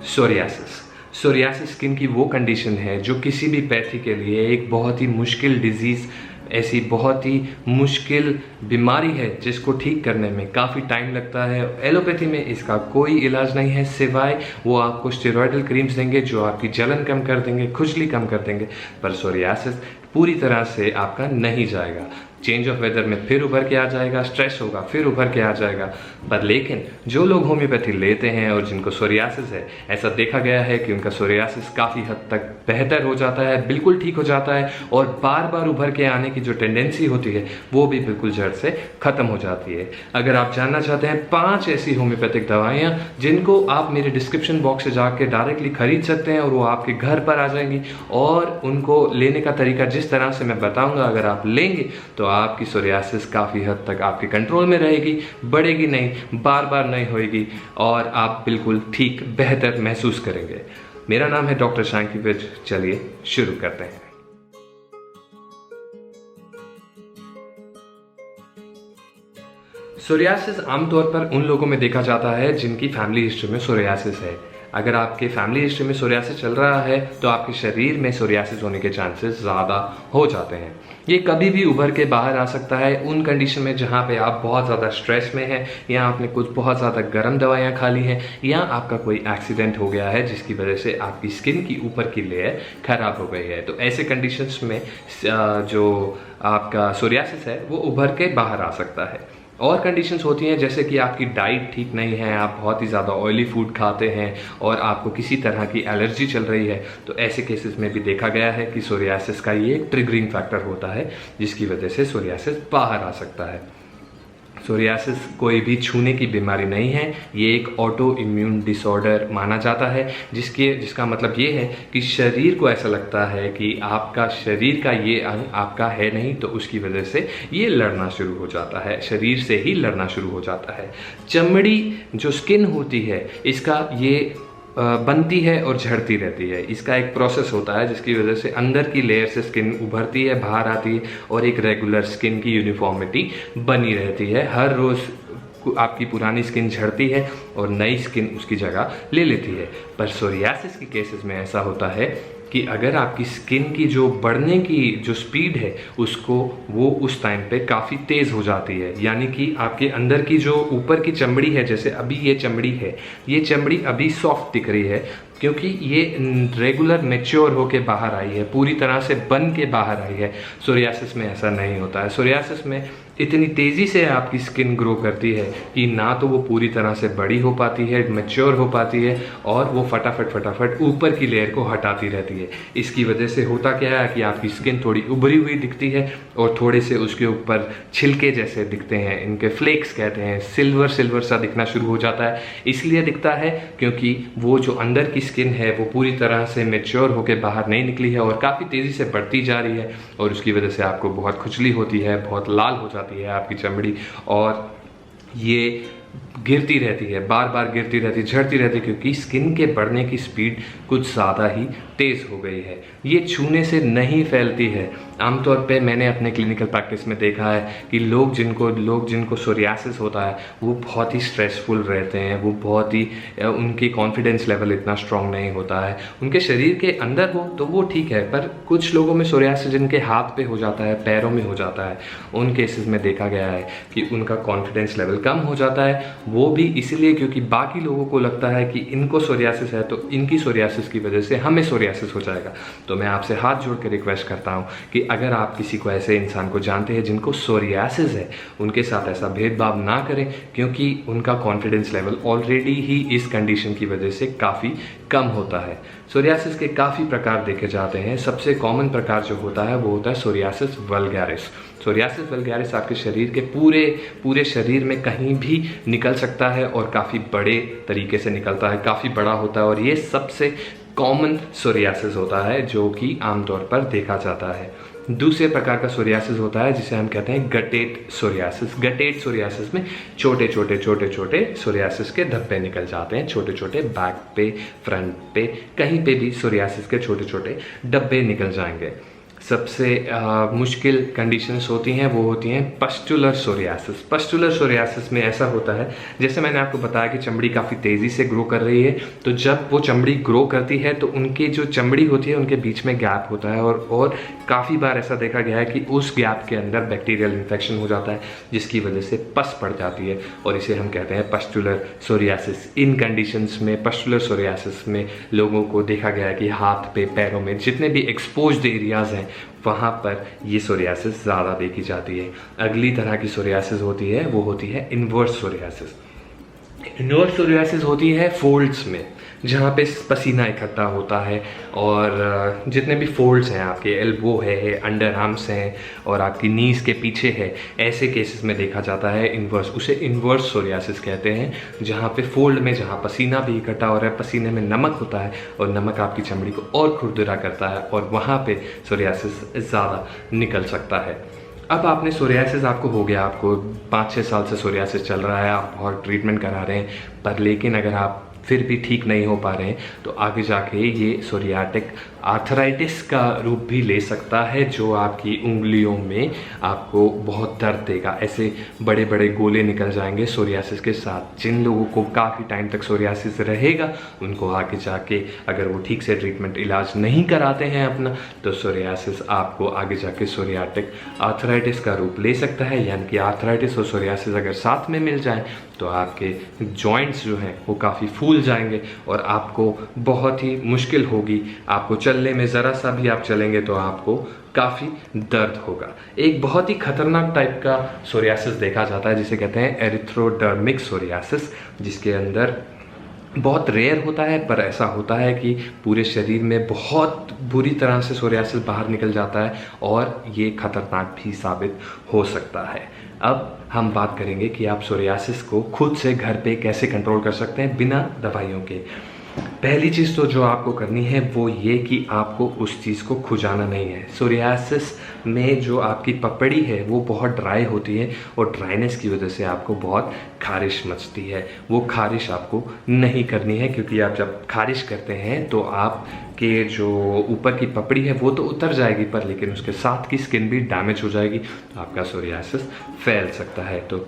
Psoriasis. Psoriasis skin की वो condition है जो किसी भी पैथी के लिए एक बहुत ही मुश्किल डिजीज़, ऐसी बहुत ही मुश्किल बीमारी है जिसको ठीक करने में काफ़ी टाइम लगता है। एलोपैथी में इसका कोई इलाज नहीं है, सिवाय वो आपको स्टेरॉयडल क्रीम्स देंगे जो आपकी जलन कम कर देंगे, खुजली कम कर देंगे, पर सोरियासिस पूरी तरह से आपका नहीं जाएगा। चेंज ऑफ वेदर में फिर उभर के आ जाएगा, स्ट्रेस होगा फिर उभर के आ जाएगा। पर लेकिन जो लोग होम्योपैथी लेते हैं और जिनको सोरियासिस है, ऐसा देखा गया है कि उनका सोरियासिस काफ़ी हद तक बेहतर हो जाता है, बिल्कुल ठीक हो जाता है, और बार बार उभर के आने की जो टेंडेंसी होती है वो भी बिल्कुल जड़ से ख़त्म हो जाती है। अगर आप जानना चाहते हैं 5 ऐसी होम्योपैथिक दवाइयाँ जिनको आप मेरे डिस्क्रिप्शन बॉक्स से जाके डायरेक्टली खरीद सकते हैं और वो आपके घर पर आ जाएंगी, और उनको लेने का तरीका जिस तरह से मैं बताऊँगा, अगर आप लेंगे तो आपकी सोरियासिस काफ़ी हद तक आपके कंट्रोल में रहेगी, बढ़ेगी नहीं, बार बार नहीं होएगी, और आप बिल्कुल ठीक बेहतर महसूस करेंगे। मेरा नाम है डॉक्टर शांकी विज। चलिए शुरू करते हैं। सोरियासिस आमतौर पर उन लोगों में देखा जाता है जिनकी फैमिली हिस्ट्री में सोरियासिस है। अगर आपके फैमिली हिस्ट्री में सोरियासिस चल रहा है तो आपके शरीर में सोरियासिस होने के चांसेस ज़्यादा हो जाते हैं। ये कभी भी उभर के बाहर आ सकता है उन कंडीशन में जहाँ पे आप बहुत ज़्यादा स्ट्रेस में हैं, या आपने कुछ बहुत ज़्यादा गर्म दवाइयाँ खा ली हैं, या आपका कोई एक्सीडेंट हो गया है जिसकी वजह से आपकी स्किन की ऊपर की लेयर खराब हो गई है। तो ऐसे कंडीशंस में जो आपका सोरियासिस है वो उभर के बाहर आ सकता है। और कंडीशंस होती हैं जैसे कि आपकी डाइट ठीक नहीं है, आप बहुत ही ज़्यादा ऑयली फूड खाते हैं और आपको किसी तरह की एलर्जी चल रही है, तो ऐसे केसेस में भी देखा गया है कि सोरियासिस का ये ट्रिगरिंग फैक्टर होता है जिसकी वजह से सोरियासिस बाहर आ सकता है। सोरियासिस कोई भी छूने की बीमारी नहीं है, ये एक ऑटो इम्यून डिसऑर्डर माना जाता है, जिसका मतलब ये है कि शरीर को ऐसा लगता है कि आपका शरीर का ये अंग आपका है नहीं, तो उसकी वजह से ये लड़ना शुरू हो जाता है, शरीर से ही लड़ना शुरू हो जाता है। चमड़ी जो स्किन होती है इसका ये बनती है और झड़ती रहती है। इसका एक प्रोसेस होता है जिसकी वजह से अंदर की लेयर से स्किन उभरती है, बाहर आती है, और एक रेगुलर स्किन की यूनिफॉर्मिटी बनी रहती है। हर रोज़ आपकी पुरानी स्किन झड़ती है और नई स्किन उसकी जगह ले लेती है। पर सोरियासिस के केसेस में ऐसा होता है कि अगर आपकी स्किन की जो बढ़ने की जो स्पीड है उसको वो उस टाइम पे काफ़ी तेज़ हो जाती है, यानी कि आपके अंदर की जो ऊपर की चमड़ी है, जैसे अभी ये चमड़ी है, ये चमड़ी अभी सॉफ्ट दिख रही है क्योंकि ये रेगुलर मैच्योर होके बाहर आई है, पूरी तरह से बन के बाहर आई है। सोरियासिस में ऐसा नहीं होता है। सोरियासिस में इतनी तेज़ी से आपकी स्किन ग्रो करती है कि ना तो वो पूरी तरह से बड़ी हो पाती है, मैच्योर हो पाती है, और वो फटाफट ऊपर की लेयर को हटाती रहती है। इसकी वजह से होता क्या है कि आपकी स्किन थोड़ी उभरी हुई दिखती है और थोड़े से उसके ऊपर छिलके जैसे दिखते हैं, इनके फ्लेक्स कहते हैं, सिल्वर सा दिखना शुरू हो जाता है। इसलिए दिखता है क्योंकि वो जो अंदर की स्किन है वो पूरी तरह से मैच्योर होकर बाहर नहीं निकली है और काफ़ी तेज़ी से बढ़ती जा रही है, और उसकी वजह से आपको बहुत खुजली होती है, बहुत लाल हो जाती है आपकी चमड़ी, और ये गिरती रहती है, बार बार गिरती रहती, झड़ती रहती, क्योंकि स्किन के बढ़ने की स्पीड कुछ ज़्यादा ही तेज़ हो गई है। ये छूने से नहीं फैलती है। आमतौर पे मैंने अपने क्लिनिकल प्रैक्टिस में देखा है कि लोग जिनको सोरियासिस होता है वो बहुत ही स्ट्रेसफुल रहते हैं, वो बहुत ही उनकी कॉन्फिडेंस लेवल इतना स्ट्रांग नहीं होता है। उनके शरीर के अंदर हो तो वो ठीक है, पर कुछ लोगों में सोरियासिस जिनके हाथ पे हो जाता है, पैरों में हो जाता है, उन केसेस में देखा गया है कि उनका कॉन्फिडेंस लेवल कम हो जाता है। वो भी इसलिए क्योंकि बाकी लोगों को लगता है कि इनको सोरियासिस है तो इनकी सोरियासिस की वजह से हमें सोरियासिस हो जाएगा। तो मैं आपसे हाथ जोड़ के रिक्वेस्ट करता हूँ कि अगर आप किसी को ऐसे इंसान को जानते हैं जिनको सोरियासिस है, उनके साथ ऐसा भेदभाव ना करें, क्योंकि उनका कॉन्फिडेंस लेवल ऑलरेडी ही इस कंडीशन की वजह से काफ़ी कम होता है। सोरियासिस के काफ़ी प्रकार देखे जाते हैं। सबसे कॉमन प्रकार जो होता है वो होता है सोरियासिस वल्गैरिस। सोरियासिस वल्गैरिस आपके शरीर के पूरे शरीर में कहीं भी निकल सकता है और काफ़ी बड़े तरीके से निकलता है, काफ़ी बड़ा होता है, और ये सबसे कॉमन सोरियासिस होता है जो कि आमतौर पर देखा जाता है। दूसरे प्रकार का सोरियासिस होता है जिसे हम कहते हैं गटेट सोरियासिस। गटेट सोरियासिस में छोटे छोटे सोरियासिस के धब्बे निकल जाते हैं, छोटे छोटे बैक पे, फ्रंट पे, कहीं पे भी सोरियासिस के छोटे छोटे डब्बे निकल जाएंगे। सबसे मुश्किल कंडीशंस होती हैं वो होती हैं पस्टुलर सोरियासिस। पस्टुलर सोरियासिस में ऐसा होता है, जैसे मैंने आपको बताया कि चमड़ी काफ़ी तेज़ी से ग्रो कर रही है, तो जब वो चमड़ी ग्रो करती है तो उनकी जो चमड़ी होती है उनके बीच में गैप होता है, और काफ़ी बार ऐसा देखा गया है कि उस गैप के अंदर बैक्टीरियल इन्फेक्शन हो जाता है, जिसकी वजह से पस पड़ जाती है, और इसे हम कहते हैं पस्टुलर सोरियासिस। इन कंडीशंस में पस्टुलर सोरियासिस में लोगों को देखा गया है कि हाथ पे, पैरों में जितने भी एक्सपोज्ड एरियाज़ हैं वहाँ पर ये सोरियासिस ज़्यादा देखी जाती है। अगली तरह की सोरियासिस होती है वो होती है इन्वर्स सोरियासिस। इन्वर्स सोरियासिस होती है फोल्ड्स में, जहाँ पे पसीना इकट्ठा होता है, और जितने भी फोल्ड्स हैं, आपके एल्बो है, अंडर आर्म्स हैं, और आपकी नीज के पीछे है, ऐसे केसेस में देखा जाता है इन्वर्स। उसे इन्वर्स सोरियासिस कहते हैं, जहाँ पे फोल्ड में, जहाँ पसीना भी इकट्ठा हो रहा है, पसीने में नमक होता है और नमक आपकी चमड़ी को और खुरदुरा करता है, और वहाँ पे सोरियासिस ज़्यादा निकल सकता है। अब आपने सोरियासिस आपको हो गया, आपको 5-6 साल से सोरियासिस चल रहा है, आप बहुत ट्रीटमेंट करा रहे हैं, पर लेकिन अगर आप फिर भी ठीक नहीं हो पा रहे हैं तो आगे जाके ये सोरियाटिक आर्थराइटिस का रूप भी ले सकता है, जो आपकी उंगलियों में आपको बहुत दर्द देगा। ऐसे बड़े बड़े गोले निकल जाएंगे सोरियासिस के साथ। जिन लोगों को काफ़ी टाइम तक सोरियासिस रहेगा उनको आगे जाके, अगर वो ठीक से ट्रीटमेंट इलाज नहीं कराते हैं अपना, तो सोरियासिस आपको आगे जाके सोरियाटिक आर्थराइटिस का रूप ले सकता है। यानी कि आर्थराइटिस और सोरियासिस अगर साथ में मिल जाएं तो आपके जॉइंट्स जो हैं वो काफ़ी फूल जाएंगे और आपको बहुत ही मुश्किल होगी। आपको चलने में, ज़रा सा भी आप चलेंगे तो आपको काफ़ी दर्द होगा। एक बहुत ही खतरनाक टाइप का सोरियासिस देखा जाता है जिसे कहते हैं एरिथ्रोडर्मिक सोरियासिस, जिसके अंदर बहुत रेयर होता है, पर ऐसा होता है कि पूरे शरीर में बहुत बुरी तरह से सोरियासिस बाहर निकल जाता है, और ये खतरनाक भी साबित हो सकता है। अब हम बात करेंगे कि आप सोरियासिस को खुद से घर पे कैसे कंट्रोल कर सकते हैं बिना दवाइयों के। पहली चीज़ तो जो आपको करनी है वो ये कि आपको उस चीज़ को खुजाना नहीं है। सोरियासिस में जो आपकी पपड़ी है वो बहुत ड्राई होती है, और ड्राइनेस की वजह से आपको बहुत खारिश मचती है। वो खारिश आपको नहीं करनी है, क्योंकि आप जब खारिश करते हैं तो आपके जो ऊपर की पपड़ी है वो तो उतर जाएगी, पर लेकिन उसके साथ की स्किन भी डैमेज हो जाएगी, तो आपका सोरियासिस फैल सकता है। तो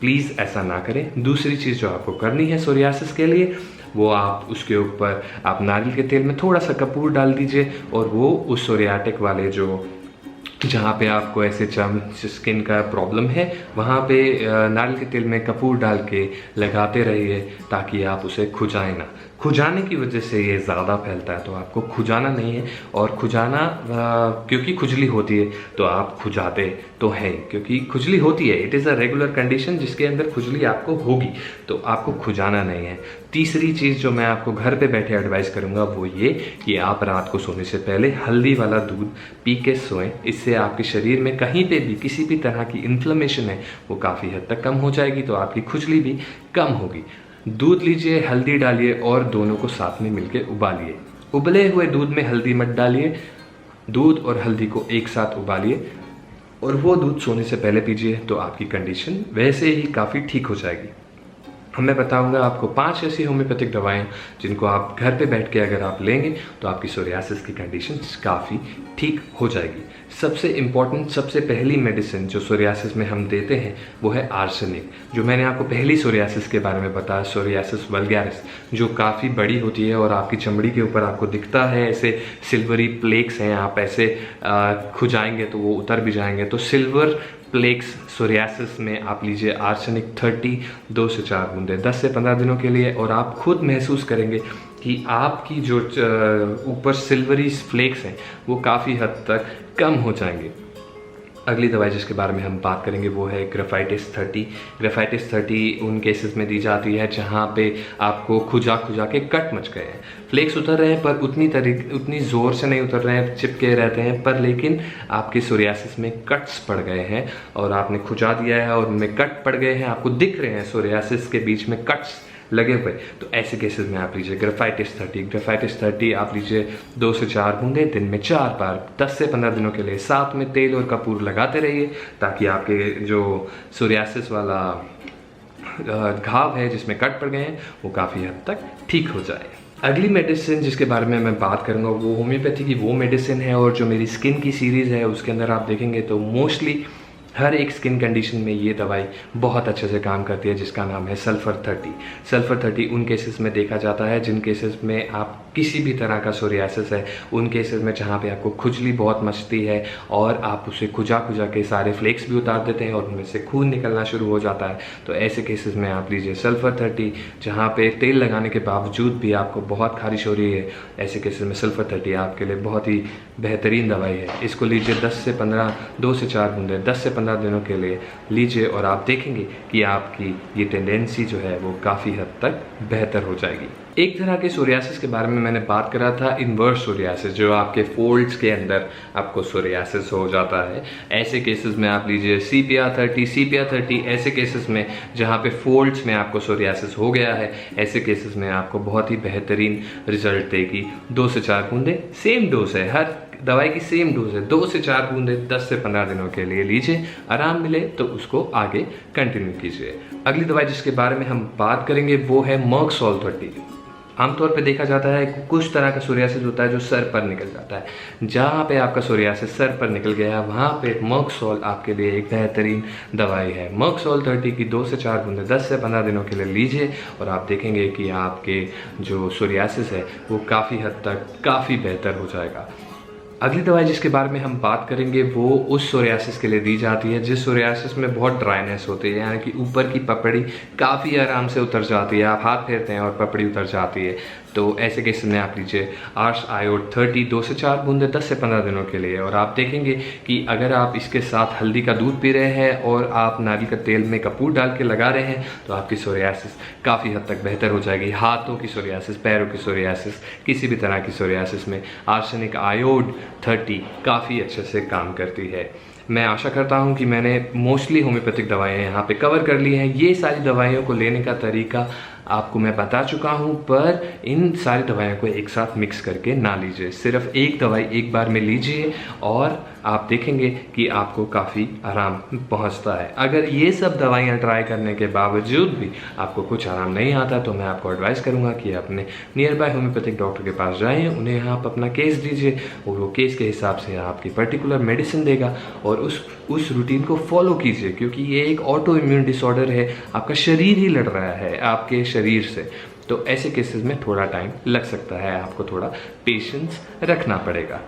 प्लीज़ ऐसा ना करें। दूसरी चीज़ जो आपको करनी है सोरियासिस के लिए, वो आप उसके ऊपर आप नारियल के तेल में थोड़ा सा कपूर डाल दीजिए, और वो उस सोरियाटिक वाले जो, जहाँ पे आपको ऐसे स्किन का प्रॉब्लम है, वहाँ पे नारियल के तेल में कपूर डाल के लगाते रहिए, ताकि आप उसे खुजाएं ना। खुजाने की वजह से ये ज़्यादा फैलता है, तो आपको खुजाना नहीं है। और खुजाना, क्योंकि खुजली होती है तो आप खुजाते तो हैं, क्योंकि खुजली होती है, it is a regular condition जिसके अंदर खुजली आपको होगी, तो आपको खुजाना नहीं है। तीसरी चीज़ जो मैं आपको घर पे बैठे एडवाइस करूँगा वो ये कि आप रात को सोने से पहले हल्दी वाला दूध पी के सोएं। इससे आपके शरीर में कहीं पे भी किसी भी तरह की इन्फ्लेमेशन है वो काफ़ी हद तक कम हो जाएगी, तो आपकी खुजली भी कम होगी। दूध लीजिए, हल्दी डालिए, और दोनों को साथ में मिलके उबालिए। उबले हुए दूध में हल्दी मत डालिए, दूध और हल्दी को एक साथ उबालिए, और वो दूध सोने से पहले पीजिए, तो आपकी कंडीशन वैसे ही काफ़ी ठीक हो जाएगी। मैं बताऊंगा आपको 5 ऐसी होम्योपैथिक दवाएं जिनको आप घर पे बैठ के अगर आप लेंगे तो आपकी सोरियासिस की कंडीशन काफ़ी ठीक हो जाएगी। सबसे इम्पॉर्टेंट, सबसे पहली मेडिसिन जो सोरियासिस में हम देते हैं वो है आर्सेनिक, जो मैंने आपको पहली सोरियासिस के बारे में बताया, सोरियासिस वल्गैरिस, जो काफ़ी बड़ी होती है और आपकी चमड़ी के ऊपर आपको दिखता है ऐसे सिल्वरी प्लेक्स हैं। आप ऐसे खुजाएंगे तो वो उतर भी जाएंगे। तो सिल्वर प्लेक्स सोरियासिस में आप लीजिए आर्सेनिक 30 2 से 4 बूंदे 10 से 15 दिनों के लिए, और आप खुद महसूस करेंगे कि आपकी जो ऊपर सिल्वरी फ्लेक्स हैं वो काफ़ी हद तक कम हो जाएंगे। अगली दवाई जिसके बारे में हम बात करेंगे वो है ग्रेफाइटिस 30। ग्रेफाइटिस 30 उन केसेस में दी जाती है जहाँ पे आपको खुजा के कट मच गए हैं, फ्लेक्स उतर रहे हैं पर उतनी ज़ोर से नहीं उतर रहे हैं, चिपके रहते हैं, पर लेकिन आपके सोरियासिस में कट्स पड़ गए हैं और आपने खुजा दिया है और उनमें कट पड़ गए हैं, आपको दिख रहे हैं सोरियासिस के बीच में कट्स लगे हुए। तो ऐसे केसेस में आप लीजिए ग्रेफाइटिस 30। ग्रेफाइटिस 30 आप लीजिए 2 से 4 बूंदे दिन में 4 बार 10 से 15 दिनों के लिए। साथ में तेल और कपूर लगाते रहिए ताकि आपके जो सोरियासिस वाला घाव है जिसमें कट पड़ गए हैं वो काफ़ी हद तक ठीक हो जाए। अगली मेडिसिन जिसके बारे में मैं बात करूँगा वो होम्योपैथी की वो मेडिसिन है, और जो मेरी स्किन की सीरीज़ है उसके अंदर आप देखेंगे तो मोस्टली हर एक स्किन कंडीशन में ये दवाई बहुत अच्छे से काम करती है, जिसका नाम है सल्फ़र 30। सल्फ़र 30 उन केसेस में देखा जाता है जिन केसेस में आप किसी भी तरह का सोरियासिस है, उन केसेस में जहाँ पे आपको खुजली बहुत मचती है और आप उसे खुजा के सारे फ्लेक्स भी उतार देते हैं और उनमें से खून निकलना शुरू हो जाता है, तो ऐसे केसेस में आप लीजिए सल्फ़र 30। जहाँ पे तेल लगाने के बावजूद भी आपको बहुत खारिश हो रही है, ऐसे केसेस में सल्फ़र 30 आपके लिए बहुत ही बेहतरीन दवाई है। इसको लीजिए 2 से 4 बूंदे 10 से 15 दिनों के लिए लीजिए और आप देखेंगे कि आपकी ये टेंडेंसी जो है वो काफ़ी हद तक बेहतर हो जाएगी। एक तरह के सोरियासिस के बारे में मैंने बात करा था, इन्वर्स सोरियासिस, जो आपके फोल्ड्स के अंदर आपको सोरियासिस हो जाता है। ऐसे केसेस में आप लीजिए CPR 30 ऐसे केसेस में जहाँ पे फोल्ड्स में आपको सोरियासिस हो गया है, ऐसे केसेस में आपको बहुत ही बेहतरीन रिजल्ट देगी। 2 से 4 बूंदे, सेम डोज है, हर दवाई की सेम डोज है, 2 से 4 बूंदे 10 से 15 दिनों के लिए लीजिए, आराम मिले तो उसको आगे कंटिन्यू कीजिए। अगली दवाई जिसके बारे में हम बात करेंगे वो है मर्क सोल 30। आमतौर पे देखा जाता है कुछ तरह का सोरियासिस होता है जो सर पर निकल जाता है। जहाँ पे आपका सोरियासिस सर पर निकल गया वहाँ पे मर्क सोल आपके लिए एक बेहतरीन दवाई है। मर्क सोल 30 की 2 से 4 बूंदे 10 से 15 दिनों के लिए लीजिए और आप देखेंगे कि आपके जो सोरियासिस है वो काफ़ी हद तक काफ़ी बेहतर हो जाएगा। अगली दवाई जिसके बारे में हम बात करेंगे वो उस सोरियासिस के लिए दी जाती है जिस सोरियासिस में बहुत ड्राइनेस होती है, यानी कि ऊपर की पपड़ी काफ़ी आराम से उतर जाती है, आप हाथ फेरते हैं और पपड़ी उतर जाती है, तो ऐसे केस में आप लीजिए आर्स आयोड 30 2 से 4 बूंदे 10 से 15 दिनों के लिए। और आप देखेंगे कि अगर आप इसके साथ हल्दी का दूध पी रहे हैं और आप नारियल का तेल में कपूर डाल के लगा रहे हैं तो आपकी सोरियासिस काफ़ी हद तक बेहतर हो जाएगी। हाथों की सोरियासिस, पैरों की सोरियासिस, किसी भी तरह की सोरियासिस में आर्सेनिक आयोड 30 काफ़ी अच्छे से काम करती है। मैं आशा करता हूं कि मैंने मोस्टली होम्योपैथिक दवाएं यहाँ पे कवर कर ली हैं। ये सारी दवाइयों को लेने का तरीका आपको मैं बता चुका हूं, पर इन सारी दवाइयों को एक साथ मिक्स करके ना लीजिए, सिर्फ एक दवाई एक बार में लीजिए और आप देखेंगे कि आपको काफ़ी आराम पहुंचता है। अगर ये सब दवाइयाँ ट्राई करने के बावजूद भी आपको कुछ आराम नहीं आता तो मैं आपको एडवाइस करूंगा कि अपने नियर बाय होम्योपैथिक डॉक्टर के पास जाएं, उन्हें आप अपना केस दीजिए और वो केस के हिसाब से आपकी पर्टिकुलर मेडिसिन देगा और उस रूटीन को फॉलो कीजिए, क्योंकि ये एक ऑटो इम्यून डिसऑर्डर है, आपका शरीर ही लड़ रहा है आपके शरीर से। तो ऐसे केसेस में थोड़ा टाइम लग सकता है, आपको थोड़ा पेशेंस रखना पड़ेगा।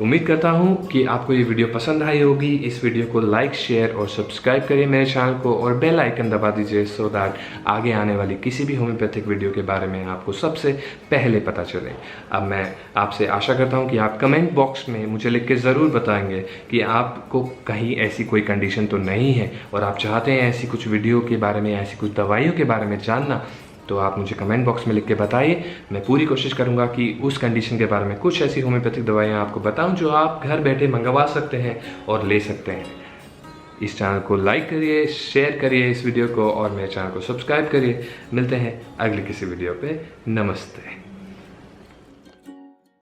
उम्मीद करता हूँ कि आपको ये वीडियो पसंद आई होगी। इस वीडियो को लाइक, शेयर और सब्सक्राइब करिए मेरे चैनल को और बेल आइकन दबा दीजिए सो दैट आगे आने वाली किसी भी होम्योपैथिक वीडियो के बारे में आपको सबसे पहले पता चले। अब मैं आपसे आशा करता हूँ कि आप कमेंट बॉक्स में मुझे लिख के ज़रूर बताएंगे कि आपको कहीं ऐसी कोई कंडीशन तो नहीं है और आप चाहते हैं ऐसी कुछ वीडियो के बारे में, ऐसी कुछ दवाइयों के बारे में जानना, तो आप मुझे कमेंट बॉक्स में लिख के बताइए। मैं पूरी कोशिश करूंगा कि उस कंडीशन के बारे में कुछ ऐसी होम्योपैथिक दवाइयाँ आपको बताऊं जो आप घर बैठे मंगवा सकते हैं और ले सकते हैं। इस चैनल को लाइक करिए, शेयर करिए इस वीडियो को और मेरे चैनल को सब्सक्राइब करिए। मिलते हैं अगली किसी वीडियो पे। नमस्ते।